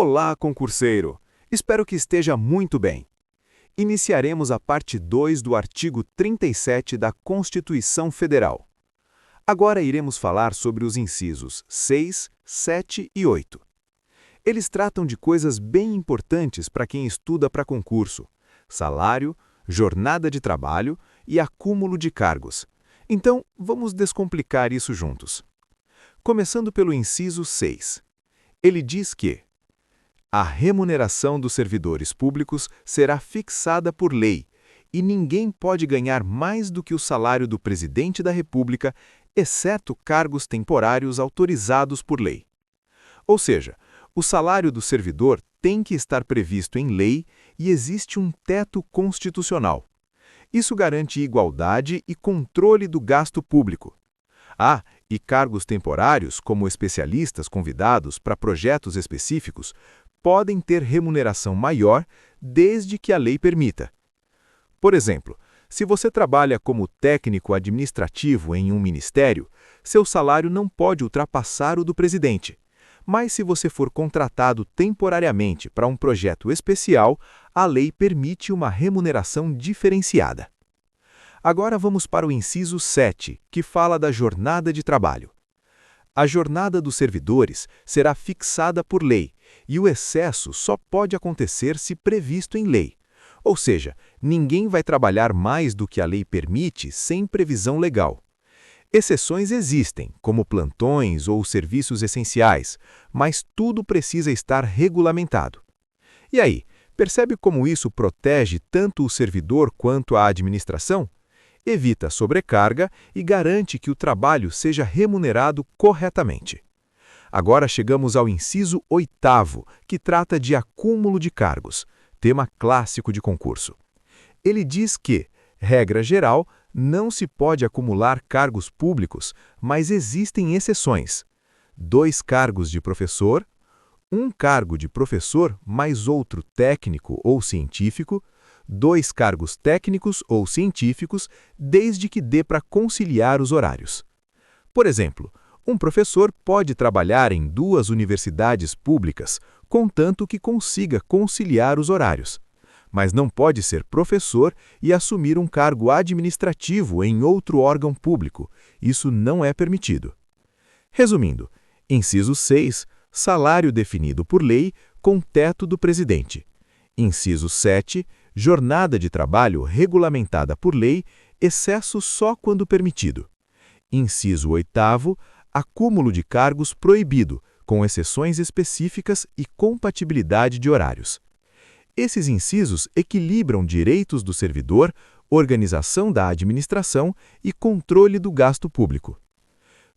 Olá, concurseiro! Espero que esteja muito bem. Iniciaremos a parte 2 do artigo 37 da Constituição Federal. Agora iremos falar sobre os incisos 6, 7 e 8. Eles tratam de coisas bem importantes para quem estuda para concurso: salário, jornada de trabalho e acúmulo de cargos. Então, vamos descomplicar isso juntos. Começando pelo inciso 6. Ele diz que a remuneração dos servidores públicos será fixada por lei e ninguém pode ganhar mais do que o salário do presidente da República, exceto cargos temporários autorizados por lei. Ou seja, o salário do servidor tem que estar previsto em lei e existe um teto constitucional. Isso garante igualdade e controle do gasto público. E cargos temporários, como especialistas convidados para projetos específicos, podem ter remuneração maior desde que a lei permita. Por exemplo, se você trabalha como técnico administrativo em um ministério, seu salário não pode ultrapassar o do presidente. Mas se você for contratado temporariamente para um projeto especial, a lei permite uma remuneração diferenciada. Agora vamos para o inciso 7, que fala da jornada de trabalho. A jornada dos servidores será fixada por lei, e o excesso só pode acontecer se previsto em lei. Ou seja, ninguém vai trabalhar mais do que a lei permite sem previsão legal. Exceções existem, como plantões ou serviços essenciais, mas tudo precisa estar regulamentado. E aí, percebe como isso protege tanto o servidor quanto a administração? Evita sobrecarga e garante que o trabalho seja remunerado corretamente. Agora chegamos ao inciso 8º, que trata de acúmulo de cargos, tema clássico de concurso. Ele diz que, regra geral, não se pode acumular cargos públicos, mas existem exceções: 2 cargos de professor, 1 cargo de professor mais outro técnico ou científico, 2 cargos técnicos ou científicos, desde que dê para conciliar os horários. Por exemplo, um professor pode trabalhar em 2 universidades públicas, contanto que consiga conciliar os horários. Mas não pode ser professor e assumir um cargo administrativo em outro órgão público. Isso não é permitido. Resumindo, inciso 6, salário definido por lei com teto do presidente. Inciso 7, jornada de trabalho regulamentada por lei, excesso só quando permitido. Inciso 8º, acúmulo de cargos proibido, com exceções específicas e compatibilidade de horários. Esses incisos equilibram direitos do servidor, organização da administração e controle do gasto público.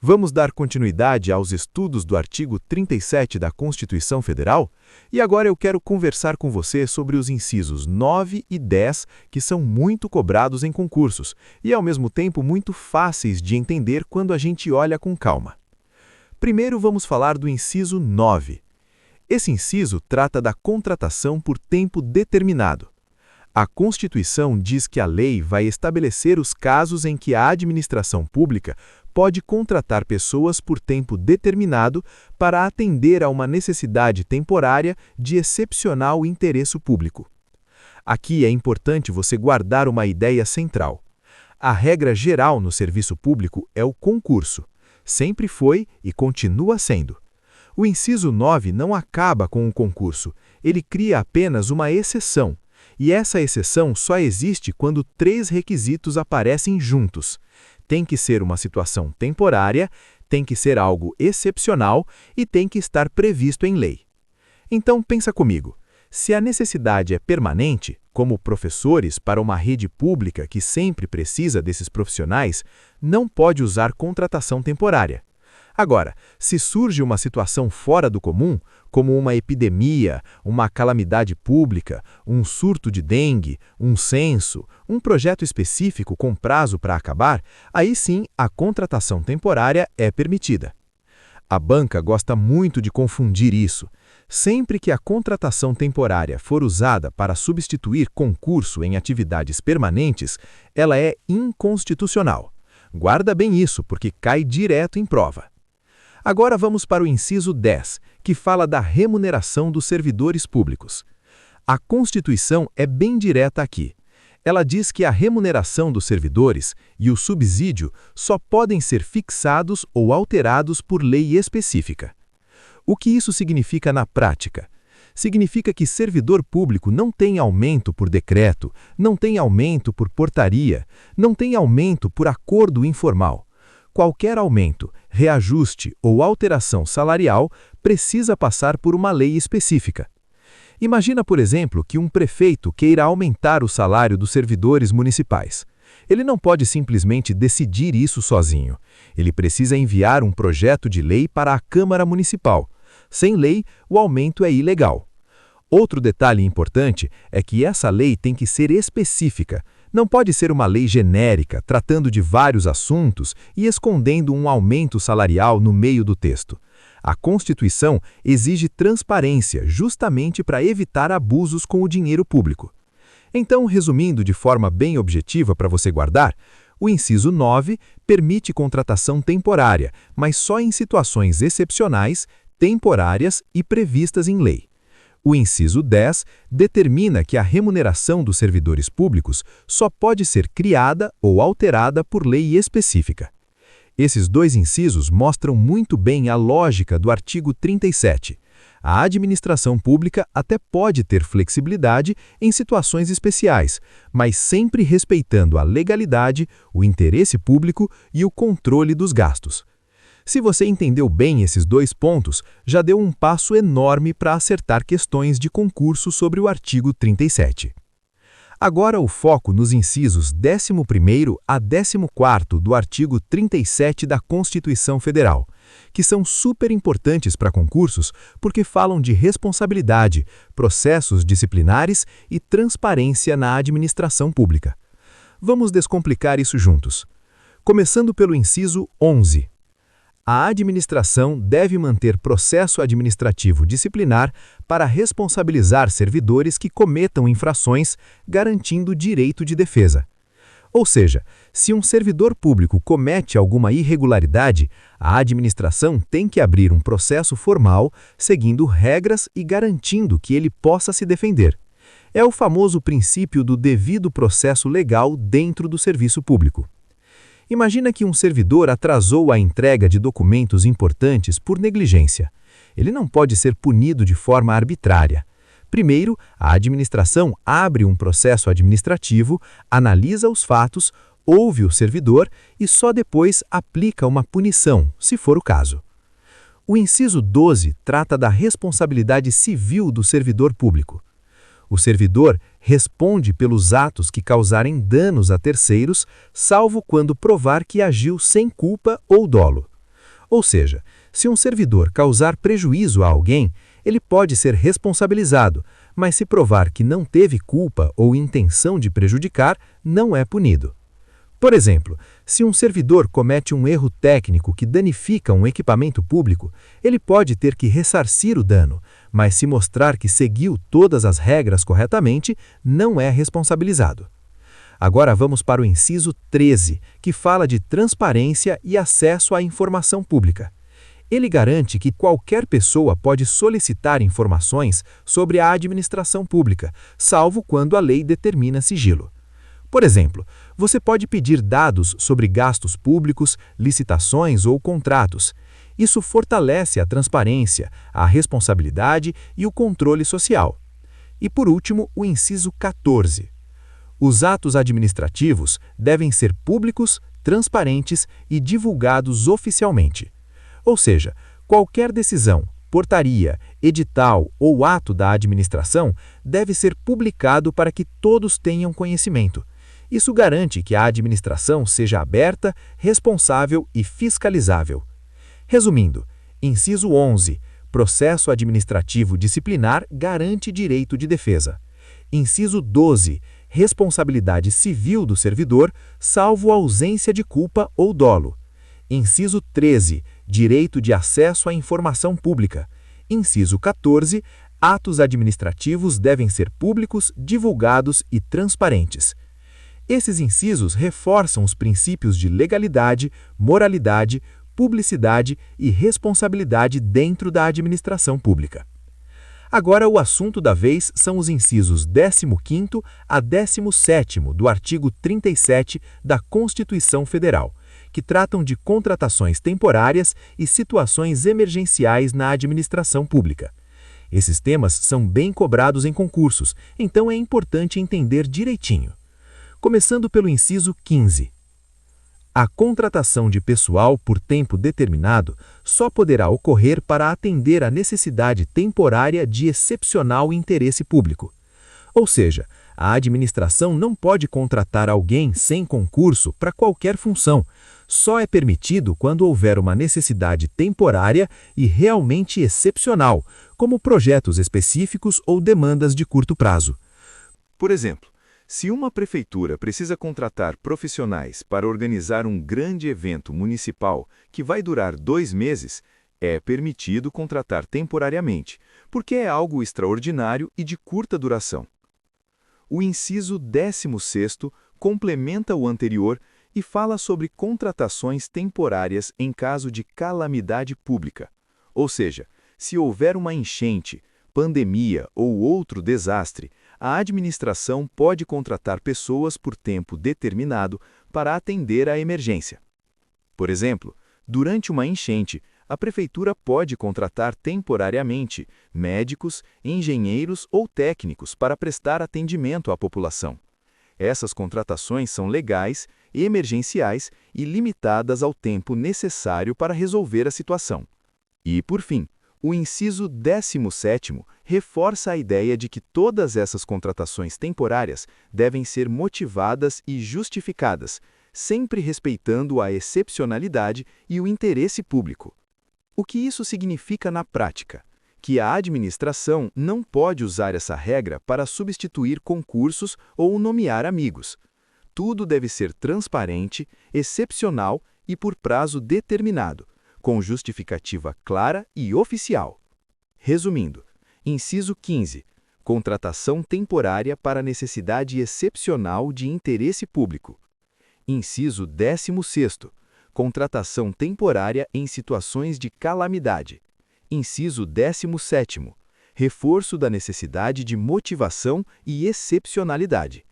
Vamos dar continuidade aos estudos do artigo 37 da Constituição Federal? E agora eu quero conversar com você sobre os incisos 9 e 10, que são muito cobrados em concursos e, ao mesmo tempo, muito fáceis de entender quando a gente olha com calma. Primeiro vamos falar do inciso 9. Esse inciso trata da contratação por tempo determinado. A Constituição diz que a lei vai estabelecer os casos em que a administração pública pode contratar pessoas por tempo determinado para atender a uma necessidade temporária de excepcional interesse público. Aqui é importante você guardar uma ideia central. A regra geral no serviço público é o concurso. Sempre foi e continua sendo. O inciso 9 não acaba com o concurso, ele cria apenas uma exceção. E essa exceção só existe quando 3 requisitos aparecem juntos. Tem que ser uma situação temporária, tem que ser algo excepcional e tem que estar previsto em lei. Então pensa comigo, se a necessidade é permanente, como professores para uma rede pública que sempre precisa desses profissionais, não pode usar contratação temporária. Agora, se surge uma situação fora do comum, como uma epidemia, uma calamidade pública, um surto de dengue, um censo, um projeto específico com prazo para acabar, aí sim a contratação temporária é permitida. A banca gosta muito de confundir isso. Sempre que a contratação temporária for usada para substituir concurso em atividades permanentes, ela é inconstitucional. Guarda bem isso, porque cai direto em prova. Agora vamos para o inciso 10, que fala da remuneração dos servidores públicos. A Constituição é bem direta aqui. Ela diz que a remuneração dos servidores e o subsídio só podem ser fixados ou alterados por lei específica. O que isso significa na prática? Significa que servidor público não tem aumento por decreto, não tem aumento por portaria, não tem aumento por acordo informal. Qualquer aumento, reajuste ou alteração salarial precisa passar por uma lei específica. Imagina, por exemplo, que um prefeito queira aumentar o salário dos servidores municipais. Ele não pode simplesmente decidir isso sozinho. Ele precisa enviar um projeto de lei para a Câmara Municipal. Sem lei, o aumento é ilegal. Outro detalhe importante é que essa lei tem que ser específica. Não pode ser uma lei genérica, tratando de vários assuntos e escondendo um aumento salarial no meio do texto. A Constituição exige transparência justamente para evitar abusos com o dinheiro público. Então, resumindo de forma bem objetiva para você guardar, o inciso 9 permite contratação temporária, mas só em situações excepcionais, temporárias e previstas em lei. O inciso 10 determina que a remuneração dos servidores públicos só pode ser criada ou alterada por lei específica. Esses dois incisos mostram muito bem a lógica do artigo 37. A administração pública até pode ter flexibilidade em situações especiais, mas sempre respeitando a legalidade, o interesse público e o controle dos gastos. Se você entendeu bem esses dois pontos, já deu um passo enorme para acertar questões de concurso sobre o artigo 37. Agora o foco nos incisos 11º a 14º do artigo 37 da Constituição Federal, que são super importantes para concursos porque falam de responsabilidade, processos disciplinares e transparência na administração pública. Vamos descomplicar isso juntos. Começando pelo inciso 11. A administração deve manter processo administrativo disciplinar para responsabilizar servidores que cometam infrações, garantindo direito de defesa. Ou seja, se um servidor público comete alguma irregularidade, a administração tem que abrir um processo formal, seguindo regras e garantindo que ele possa se defender. É o famoso princípio do devido processo legal dentro do serviço público. Imagina que um servidor atrasou a entrega de documentos importantes por negligência. Ele não pode ser punido de forma arbitrária. Primeiro, a administração abre um processo administrativo, analisa os fatos, ouve o servidor e só depois aplica uma punição, se for o caso. O inciso 12 trata da responsabilidade civil do servidor público. O servidor responde pelos atos que causarem danos a terceiros, salvo quando provar que agiu sem culpa ou dolo. Ou seja, se um servidor causar prejuízo a alguém, ele pode ser responsabilizado, mas se provar que não teve culpa ou intenção de prejudicar, não é punido. Por exemplo, se um servidor comete um erro técnico que danifica um equipamento público, ele pode ter que ressarcir o dano, mas se mostrar que seguiu todas as regras corretamente, não é responsabilizado. Agora vamos para o inciso 13, que fala de transparência e acesso à informação pública. Ele garante que qualquer pessoa pode solicitar informações sobre a administração pública, salvo quando a lei determina sigilo. Por exemplo, você pode pedir dados sobre gastos públicos, licitações ou contratos. Isso fortalece a transparência, a responsabilidade e o controle social. E por último, o inciso 14. Os atos administrativos devem ser públicos, transparentes e divulgados oficialmente. Ou seja, qualquer decisão, portaria, edital ou ato da administração deve ser publicado para que todos tenham conhecimento. Isso garante que a administração seja aberta, responsável e fiscalizável. Resumindo, inciso 11, processo administrativo disciplinar garante direito de defesa. Inciso 12, responsabilidade civil do servidor, salvo ausência de culpa ou dolo. Inciso 13, direito de acesso à informação pública. Inciso 14, atos administrativos devem ser públicos, divulgados e transparentes. Esses incisos reforçam os princípios de legalidade, moralidade, publicidade e responsabilidade dentro da administração pública. Agora, o assunto da vez são os incisos 15º a 17º do artigo 37 da Constituição Federal, que tratam de contratações temporárias e situações emergenciais na administração pública. Esses temas são bem cobrados em concursos, então é importante entender direitinho. Começando pelo inciso 15. A contratação de pessoal por tempo determinado só poderá ocorrer para atender à necessidade temporária de excepcional interesse público. Ou seja, a administração não pode contratar alguém sem concurso para qualquer função. Só é permitido quando houver uma necessidade temporária e realmente excepcional, como projetos específicos ou demandas de curto prazo. Por exemplo, se uma prefeitura precisa contratar profissionais para organizar um grande evento municipal que vai durar 2 meses, é permitido contratar temporariamente, porque é algo extraordinário e de curta duração. O inciso 16º complementa o anterior e fala sobre contratações temporárias em caso de calamidade pública. Ou seja, se houver uma enchente, pandemia ou outro desastre, a administração pode contratar pessoas por tempo determinado para atender à emergência. Por exemplo, durante uma enchente, a prefeitura pode contratar temporariamente médicos, engenheiros ou técnicos para prestar atendimento à população. Essas contratações são legais, emergenciais e limitadas ao tempo necessário para resolver a situação. E, por fim, o inciso 17º reforça a ideia de que todas essas contratações temporárias devem ser motivadas e justificadas, sempre respeitando a excepcionalidade e o interesse público. O que isso significa na prática? Que a administração não pode usar essa regra para substituir concursos ou nomear amigos. Tudo deve ser transparente, excepcional e por prazo determinado, com justificativa clara e oficial. Resumindo, inciso 15. Contratação temporária para necessidade excepcional de interesse público. Inciso 16º. Contratação temporária em situações de calamidade. Inciso 17º. Reforço da necessidade de motivação e excepcionalidade.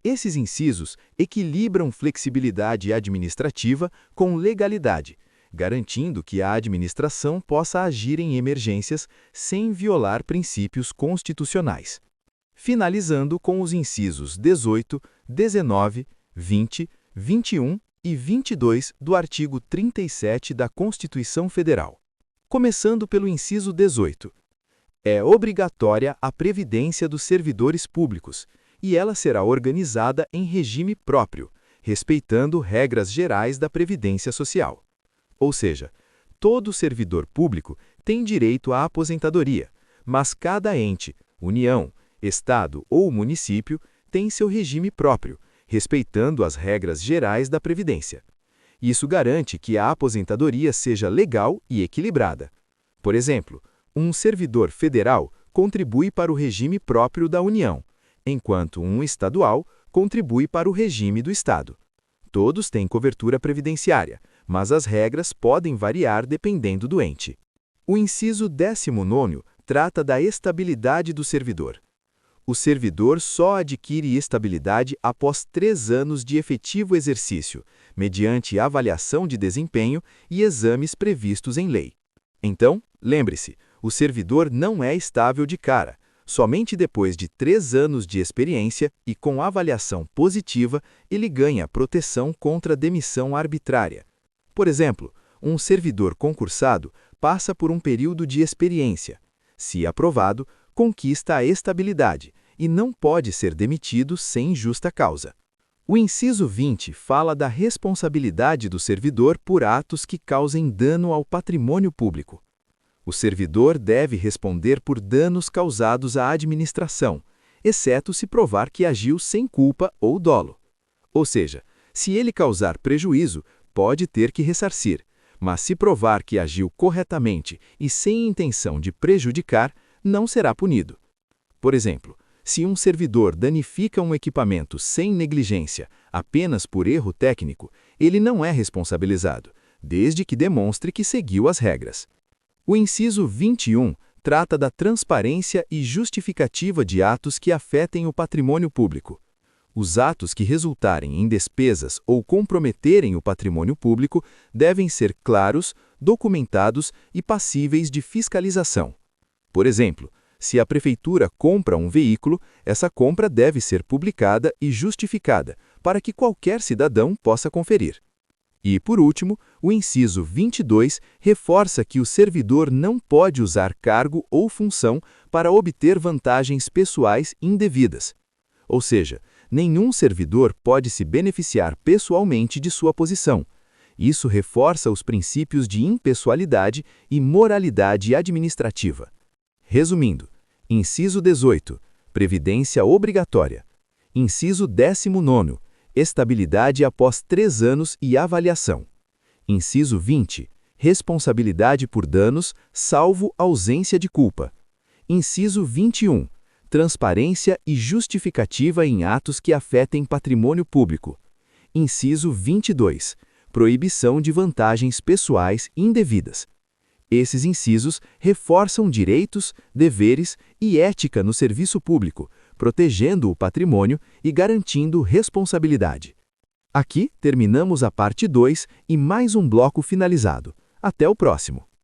Esses incisos equilibram flexibilidade administrativa com legalidade, garantindo que a administração possa agir em emergências sem violar princípios constitucionais. Finalizando com os incisos 18, 19, 20, 21 e 22 do artigo 37 da Constituição Federal. Começando pelo inciso 18. É obrigatória a previdência dos servidores públicos, e ela será organizada em regime próprio, respeitando regras gerais da Previdência Social. Ou seja, todo servidor público tem direito à aposentadoria, mas cada ente, União, Estado ou município tem seu regime próprio, respeitando as regras gerais da Previdência. Isso garante que a aposentadoria seja legal e equilibrada. Por exemplo, um servidor federal contribui para o regime próprio da União, enquanto um estadual contribui para o regime do Estado. Todos têm cobertura previdenciária, mas as regras podem variar dependendo do ente. O inciso 19º trata da estabilidade do servidor. O servidor só adquire estabilidade após 3 anos de efetivo exercício, mediante avaliação de desempenho e exames previstos em lei. Então, lembre-se, o servidor não é estável de cara. Somente depois de 3 anos de experiência e com avaliação positiva, ele ganha proteção contra demissão arbitrária. Por exemplo, um servidor concursado passa por um período de experiência. Se aprovado, conquista a estabilidade e não pode ser demitido sem justa causa. O inciso 20 fala da responsabilidade do servidor por atos que causem dano ao patrimônio público. O servidor deve responder por danos causados à administração, exceto se provar que agiu sem culpa ou dolo. Ou seja, se ele causar prejuízo, pode ter que ressarcir, mas se provar que agiu corretamente e sem intenção de prejudicar, não será punido. Por exemplo, se um servidor danifica um equipamento sem negligência, apenas por erro técnico, ele não é responsabilizado, desde que demonstre que seguiu as regras. O inciso 21 trata da transparência e justificativa de atos que afetem o patrimônio público. Os atos que resultarem em despesas ou comprometerem o patrimônio público devem ser claros, documentados e passíveis de fiscalização. Por exemplo, se a prefeitura compra um veículo, essa compra deve ser publicada e justificada, para que qualquer cidadão possa conferir. E, por último, o inciso 22 reforça que o servidor não pode usar cargo ou função para obter vantagens pessoais indevidas. Ou seja, nenhum servidor pode se beneficiar pessoalmente de sua posição. Isso reforça os princípios de impessoalidade e moralidade administrativa. Resumindo, inciso 18, previdência obrigatória. Inciso 19, estabilidade após 3 anos e avaliação. Inciso 20, responsabilidade por danos, salvo ausência de culpa. Inciso 21, transparência e justificativa em atos que afetem patrimônio público. Inciso 22, proibição de vantagens pessoais indevidas. Esses incisos reforçam direitos, deveres e ética no serviço público, protegendo o patrimônio e garantindo responsabilidade. Aqui terminamos a parte 2 e mais um bloco finalizado. Até o próximo!